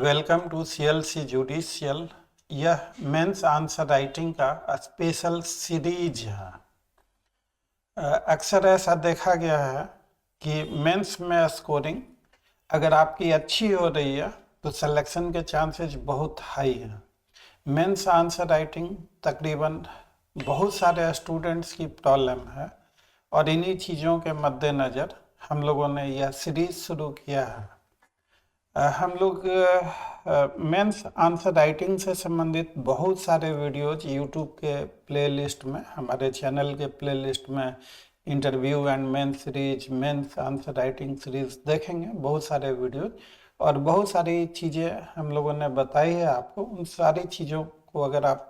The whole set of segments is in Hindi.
Welcome to CLC judicial. यह मेंस आंसर राइटिंग का स्पेशल सीरीज है। अक्सर ऐसा देखा गया है कि मेंस में स्कोरिंग अगर आपकी अच्छी हो रही है तो सिलेक्शन के चांसेस बहुत हाई हैं। मेंस आंसर राइटिंग तकरीबन बहुत सारे स्टूडेंट्स की प्रॉब्लम है और इन्हीं चीज़ों के मद्देनज़र हम लोगों ने यह सीरीज शुरू किया है। हम लोग मेंस आंसर राइटिंग से संबंधित बहुत सारे वीडियोज यूट्यूब के प्लेलिस्ट में, हमारे चैनल के प्लेलिस्ट में interview and mains series, mains answer writing series देखेंगे। बहुत सारे वीडियोज और बहुत सारी चीज़ें हम लोगों ने बताई है आपको। उन सारी चीज़ों को अगर आप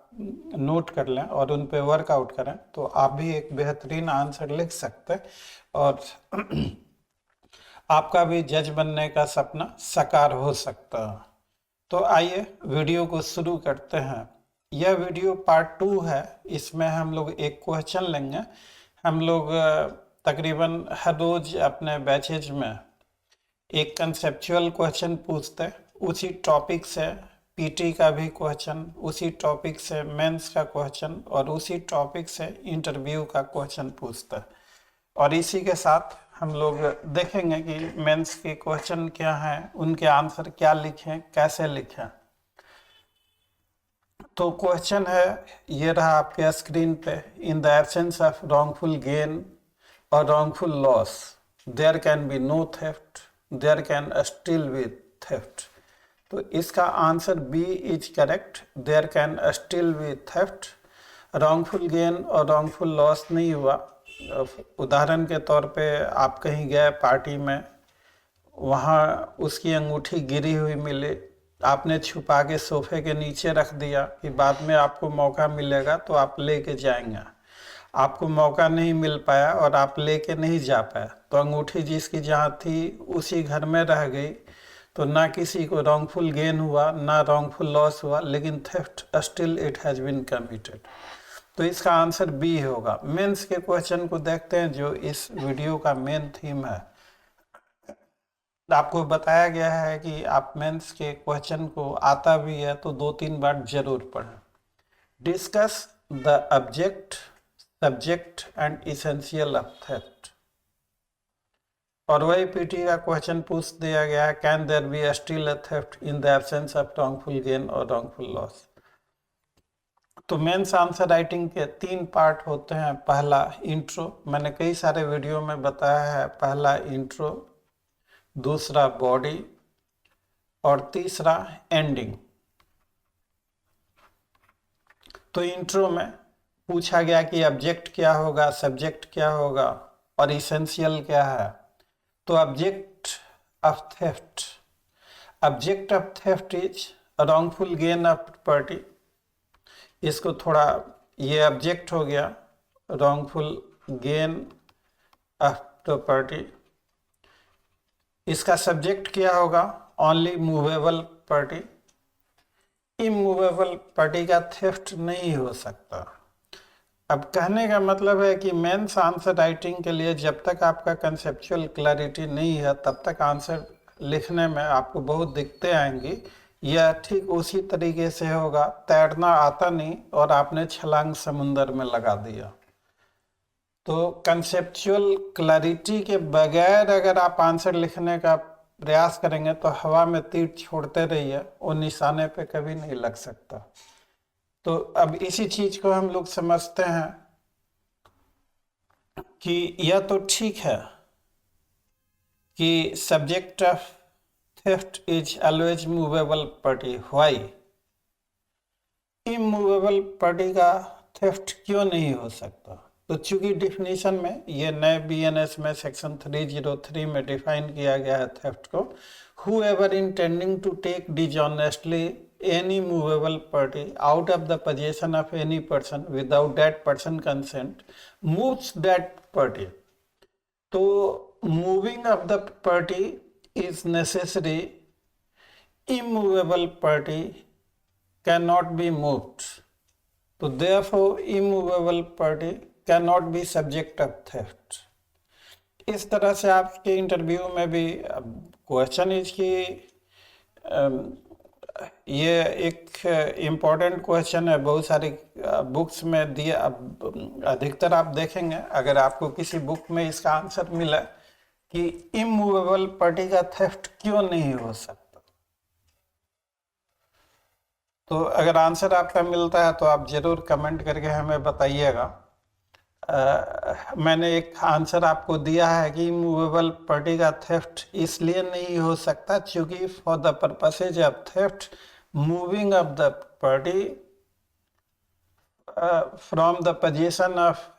नोट कर लें और उन पे वर्कआउट करें तो आप भी एक बेहतरीन आंसर लिख सकते हैं और आपका भी जज बनने का सपना साकार हो सकता है। तो आइए वीडियो को शुरू करते हैं। यह वीडियो पार्ट 2 है। इसमें हम लोग एक क्वेश्चन लेंगे। हम लोग तकरीबन हर रोज अपने बैचेज में एक कंसेप्चुअल क्वेश्चन पूछते हैं, उसी टॉपिक से पीटी का भी क्वेश्चन, उसी टॉपिक से मेंस का क्वेश्चन और उसी टॉपिक से इंटरव्यू का क्वेश्चन पूछते हैं। और इसी के साथ हम लोग देखेंगे कि मेंस के क्वेश्चन क्या हैं, उनके आंसर क्या लिखें, कैसे लिखें। तो क्वेश्चन है, ये रहा आपके स्क्रीन पे। In the absence of wrongful gain और wrongful loss there can be no theft, there can still be theft. तो इसका answer B is correct, there can still be theft. Wrongful gain और रॉन्गफुल लॉस नहीं हुआ। उदाहरण के तौर पे आप कहीं गए पार्टी में, वहाँ उसकी अंगूठी गिरी हुई मिली, आपने छुपा के सोफे के नीचे रख दिया कि बाद में आपको मौका मिलेगा तो आप लेके जाएंगे। आपको मौका नहीं मिल पाया और आप लेके नहीं जा पाए तो अंगूठी जिसकी जहाँ थी उसी घर में रह गई। तो ना किसी को रॉन्गफुल गेन हुआ, ना रॉन्गफुल लॉस हुआ, लेकिन theft still it has been committed. तो इसका आंसर बी होगा। मेंस के क्वेश्चन को देखते हैं जो इस वीडियो का मेन थीम है। आपको बताया गया है कि आप मेंस के क्वेश्चन को आता भी है तो 2-3 बार जरूर पढ़ें। Discuss the object, subject and essential of theft. और वही पीटी का क्वेश्चन पूछ दिया गया है, can there be still a theft in the absence of wrongful gain और रॉन्गफुल लॉस। तो मेंस आंसर राइटिंग के 3 पार्ट होते हैं। पहला इंट्रो, मैंने कई सारे वीडियो में बताया है। पहला इंट्रो, दूसरा बॉडी और तीसरा एंडिंग। तो इंट्रो में पूछा गया कि ऑब्जेक्ट क्या होगा, सब्जेक्ट क्या होगा और इसेंशियल क्या है। तो object of theft, object of theft is wrongful gain of property. इसको थोड़ा, ये ऑब्जेक्ट हो गया रॉन्गफुल गेन ऑफ प्रॉपर्टी। इसका सब्जेक्ट क्या होगा, only movable property. Immovable property का थेफ्ट नहीं हो सकता। अब कहने का मतलब है कि मेंस आंसर राइटिंग के लिए जब तक आपका कंसेप्चुअल क्लैरिटी नहीं है तब तक आंसर लिखने में आपको बहुत दिक्कतें आएंगी। यह ठीक उसी तरीके से होगा, तैरना आता नहीं और आपने छलांग समुंदर में लगा दिया। तो कंसेप्चुअल क्लैरिटी के बगैर अगर आप आंसर लिखने का प्रयास करेंगे तो हवा में तीर छोड़ते रहिए, वो निशाने पे कभी नहीं लग सकता। तो अब इसी चीज को हम लोग समझते हैं कि यह तो ठीक है कि subject of theft is always movable property. Why? Immovable property का थेफ्ट क्यों नहीं हो सकता? तो चूंकि डिफिनीशन में ये नए BNS में सेक्शन 303 में डिफाइन किया गया है थेफ्ट को, whoever intending to take dishonestly any movable property out of the possession of any person without that person consent moves that property. तो moving of the property is necessary. Immovable property cannot be moved. तो therefore immovable property cannot be subject of theft. इस तरह से आपके इंटरव्यू में भी क्वेश्चन इज की ये एक इम्पोर्टेंट क्वेश्चन है, बहुत सारी बुक्स में दिया। अधिकतर आप देखेंगे, अगर आपको किसी बुक में इसका आंसर मिला कि इमूवेबल प्रॉपर्टी का थेफ्ट क्यों नहीं हो सकता, तो अगर आंसर आपका मिलता है तो आप जरूर कमेंट करके हमें बताइएगा। मैंने एक आंसर आपको दिया है कि इमूवेबल प्रॉपर्टी का थेफ्ट इसलिए नहीं हो सकता क्योंकि for the purposes of theft moving of the property from the position of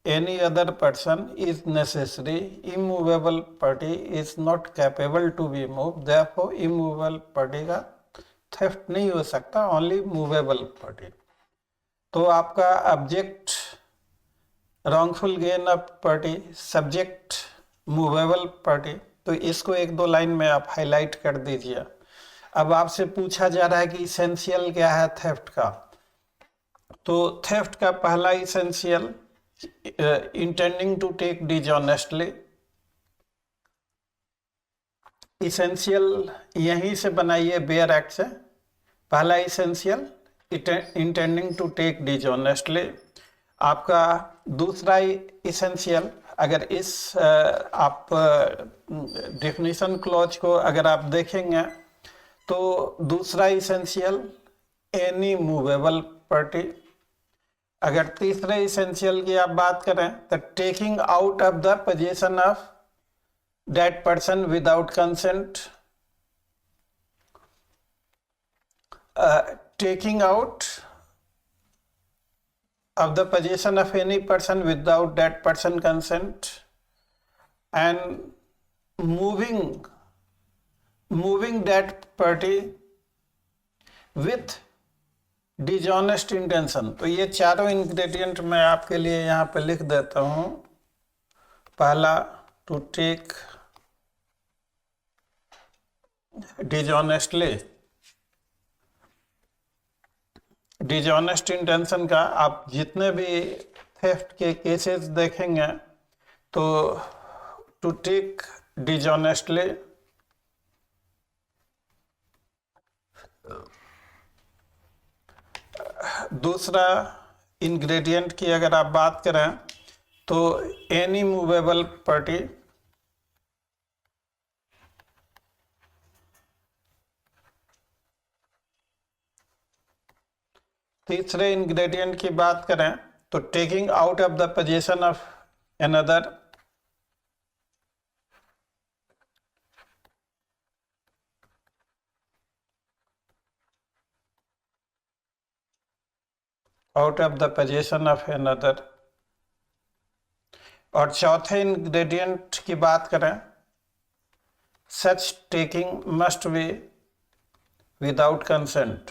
any other person is necessary. Immovable property is not capable to be moved, therefore immovable property का theft नहीं हो सकता, only movable property। तो आपका object wrongful gain of property, subject movable property, तो इसको एक दो लाइन में आप हाईलाइट कर दीजिए। अब आपसे पूछा जा रहा है कि इसेंशियल क्या है थेफ्ट का, तो थेफ्ट का पहला essential intending to take dishonestly. Essential यहीं से बनाइए, बेयर एक्ट से। पहला essential intending to take dishonestly. आपका दूसरा इसेंशियल, अगर इस आप डेफिनेशन क्लॉज को अगर आप देखेंगे तो दूसरा इसेंशियल एनी मूवेबल प्रॉपर्टी। अगर तीसरे इसेंशियल की आप बात करें तो taking out of the position of that person without consent, taking out of the possession of any person without that person consent, and moving that party with dishonest intention। तो ये चारों इंग्रेडिएंट मैं आपके लिए यहाँ पे लिख देता हूँ। पहला, टू टेक डिजॉनेस्टली, डिजॉनेस्ट इंटेंशन का आप जितने भी थेफ्ट के केसेस देखेंगे तो टू टेक डिजॉनेस्टली। दूसरा इंग्रेडिएंट की अगर आप बात करें तो एनी मूवेबल प्रॉपर्टी। तीसरे इंग्रेडिएंट की बात करें तो taking out of the position of another. Out of the position of another. और चौथे इंग्रेडिएंट की बात करें, such taking must be without consent.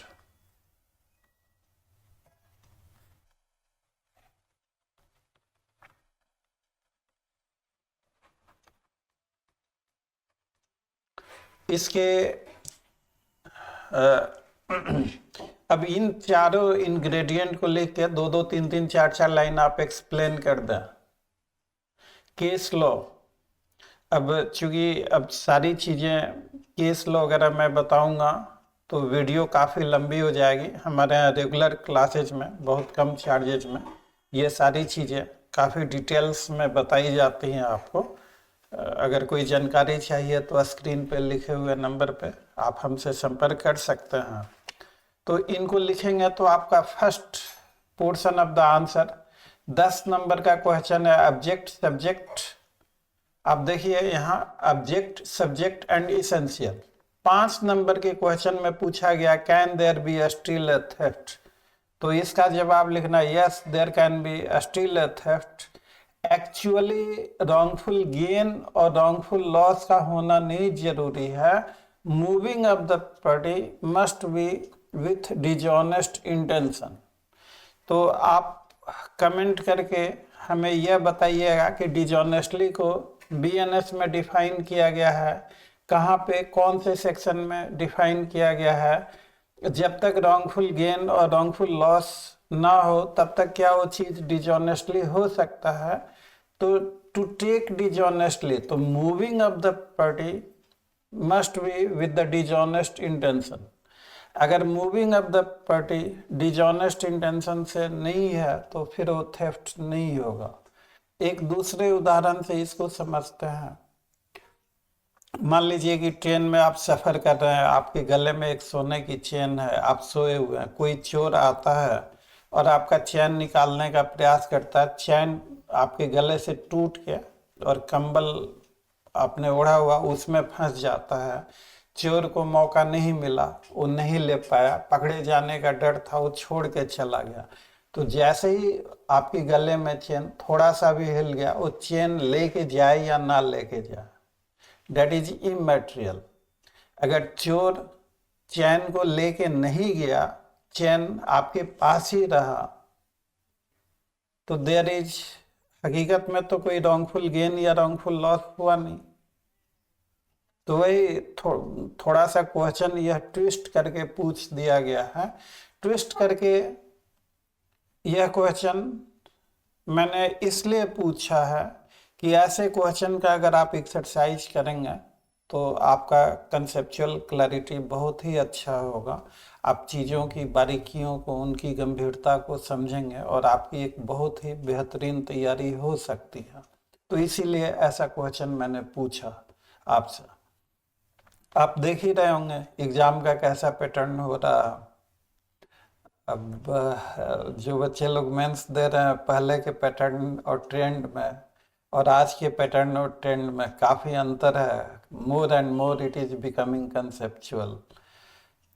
इसके अब इन चारों इंग्रेडिएंट को लेकर दो दो तीन तीन चार चार लाइन आप एक्सप्लेन कर दें। केस लॉ, अब चूंकि अब सारी चीज़ें केस लॉ वगैरह मैं बताऊंगा तो वीडियो काफ़ी लंबी हो जाएगी। हमारे यहाँ रेगुलर क्लासेज में बहुत कम चार्जेज में ये सारी चीज़ें काफ़ी डिटेल्स में बताई जाती हैं आपको। अगर कोई जानकारी चाहिए तो स्क्रीन पे लिखे हुए नंबर पे आप हमसे संपर्क कर सकते हैं। तो इनको लिखेंगे तो आपका first portion of the answer 10 number का क्वेश्चन है, ऑब्जेक्ट सब्जेक्ट। आप देखिए यहाँ object subject and essential. 5 number के क्वेश्चन में पूछा गया can there be still a theft, तो इसका जवाब लिखना yes there can be still a theft. Actually wrongful gain और रॉन्गफुल लॉस का होना नहीं जरूरी है। Moving of the property must be with dishonest intention. तो आप कमेंट करके हमें यह बताइएगा कि डिजॉनेस्टली को बीएनएस में डिफाइन किया गया है, कहाँ पे कौन से सेक्शन में डिफाइन किया गया है। जब तक रॉन्गफुल गेन और रॉन्गफुल लॉस ना हो तब तक क्या वो चीज़ डिजॉनेस्टली हो सकता है। तो टू टेक डिजॉनेस्टली, तो moving of the property must be with the dishonest intention. अगर moving of the property dishonest intention से नहीं है तो फिर वो थेफ्ट नहीं होगा। एक दूसरे उदाहरण से इसको समझते हैं। मान लीजिए कि ट्रेन में आप सफर कर रहे हैं, आपके गले में एक सोने की चेन है, आप सोए हुए हैं, कोई चोर आता है और आपका चैन निकालने का प्रयास करता है, चैन आपके गले से टूट के और कंबल आपने ओढ़ा हुआ उसमें फंस जाता है। चोर को मौका नहीं मिला, वो नहीं ले पाया, पकड़े जाने का डर था, वो छोड़ के चला गया। तो जैसे ही आपके गले में चेन थोड़ा सा भी हिल गया, वो चेन लेके जाए या ना लेके जाए, डेट इज इमैटेरियल। अगर चोर चैन को लेके नहीं गया, चैन आपके पास ही रहा, तो देयर इज, हकीकत में तो कोई रॉन्गफुल गेन या रॉन्गफुल लॉस हुआ नहीं। तो वही थोड़ा सा क्वेश्चन यह ट्विस्ट करके पूछ दिया गया है। ट्विस्ट करके यह क्वेश्चन मैंने इसलिए पूछा है कि ऐसे क्वेश्चन का अगर आप एक्सरसाइज करेंगे तो आपका कंसेप्चुअल क्लैरिटी बहुत ही अच्छा होगा। आप चीज़ों की बारीकियों को, उनकी गंभीरता को समझेंगे और आपकी एक बहुत ही बेहतरीन तैयारी हो सकती है। तो इसीलिए ऐसा क्वेश्चन मैंने पूछा आपसे। आप देख ही रहे होंगे एग्जाम का कैसा पैटर्न हो रहा है। अब जो बच्चे लोग मेंस दे रहे हैं, पहले के पैटर्न और ट्रेंड में और आज के पैटर्न और ट्रेंड में काफ़ी अंतर है। More and more it is becoming conceptual.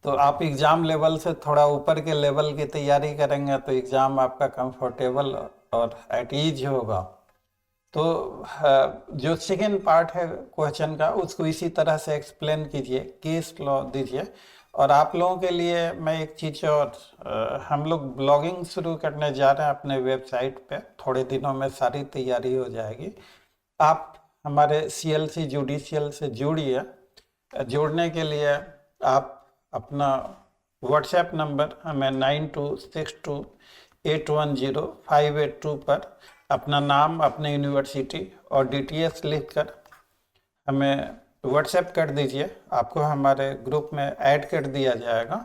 तो आप एग्ज़ाम लेवल से थोड़ा ऊपर के लेवल की तैयारी करेंगे तो एग्ज़ाम आपका कंफर्टेबल और एट ईज होगा। तो जो सेकेंड पार्ट है क्वेश्चन का, उसको इसी तरह से एक्सप्लेन कीजिए, केस लॉ दीजिए। और आप लोगों के लिए मैं एक चीज़ और, हम लोग ब्लॉगिंग शुरू करने जा रहे हैं अपने वेबसाइट पे, थोड़े दिनों में सारी तैयारी हो जाएगी। आप हमारे CLC जुडिशियल से जुड़िए। जुड़ने के लिए आप अपना व्हाट्सएप नंबर हमें 9262810582 पर अपना नाम, अपने यूनिवर्सिटी और DTS लिखकर हमें व्हाट्सएप कर दीजिए। आपको हमारे ग्रुप में ऐड कर दिया जाएगा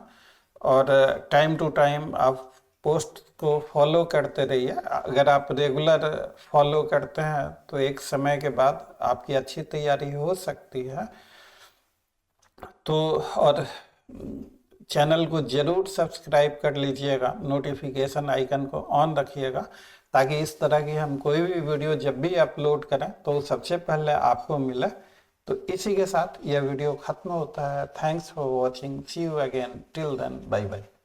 और टाइम टू टाइम आप पोस्ट को फॉलो करते रहिए। अगर आप रेगुलर फॉलो करते हैं तो एक समय के बाद आपकी अच्छी तैयारी हो सकती है। तो और चैनल को ज़रूर सब्सक्राइब कर लीजिएगा, नोटिफिकेशन आइकन को ऑन रखिएगा ताकि इस तरह की हम कोई भी वीडियो जब भी अपलोड करें तो सबसे पहले आपको मिले। तो इसी के साथ यह वीडियो खत्म होता है। Thanks for watching, see you again, till then, bye bye.